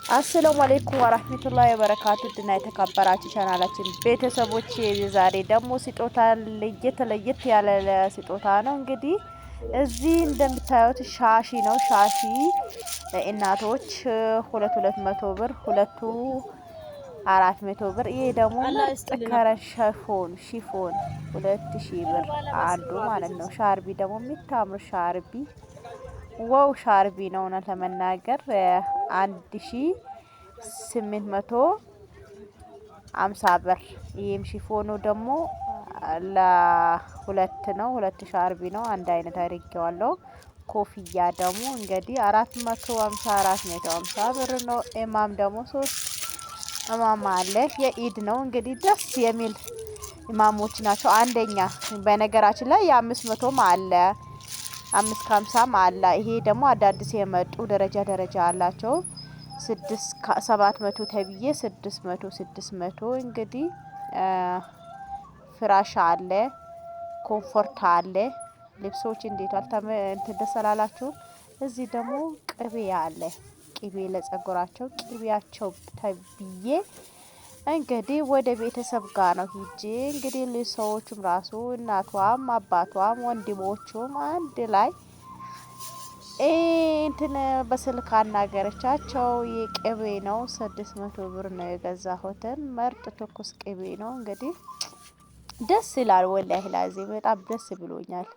አሰላሙ አለይኩም ወራህመቱላሂ ወበረካቱ ድና የተከበራችሁ ቻናላችን ቤተሰቦች ዛሬ ደግሞ ስጦታ ለየት ያለ ስጦታ ነው። እንግዲህ እዚህ እንደምታዩት ሻሺ ነው። ሻሺ ለእናቶች ሁለት መቶ ብር ሁለቱ 400 ብር። ይሄ ደግሞ ምርጥ ከረን ሺፎን 2000 ብር አንዱ ማለት ነው። ሻርቢ ደግሞ የሚታምር ሻርቢ ዋው ሻርቢ ነው። እውነት ለመናገር 1850 ብር። ይህም ሺፎኑ ደግሞ ለሁለት ነው። ሁለት ሻርቢ ነው። አንድ አይነት አድርጌዋለሁ። ኮፍያ ደግሞ እንግዲህ 450 ብር ነው። ኢማም ደግሞ 3 ኢማም አለ። የኢድ ነው እንግዲህ ደስ የሚል ኢማሞች ናቸው። አንደኛ በነገራችን ላይ የ500ም አለ 550ም አለ። ይሄ ደግሞ አዳዲስ የመጡ ደረጃ አላቸው። 700 ተብዬ 600 እንግዲህ ፍራሽ አለ፣ ኮምፎርት አለ። ልብሶች እንዴት አልተደሰላላችሁ። እዚህ ደግሞ ቅቤ አለ። ቅቤ ለጸጉራቸው ቅቤያቸው ተብዬ እንግዲህ ወደ ቤተሰብ ጋር ነው ሂጄ እንግዲህ ለሰዎችም ራሱ እናቷም አባቷም ወንድሞቹም አንድ ላይ እንትን በስልክ አናገረቻቸው። የቅቤ ነው 600 ብር ነው የገዛሁትን። ምርጥ ትኩስ ቅቤ ነው እንግዲህ ደስ ይላል። ወላሂ ላዚ በጣም ደስ ብሎኛል።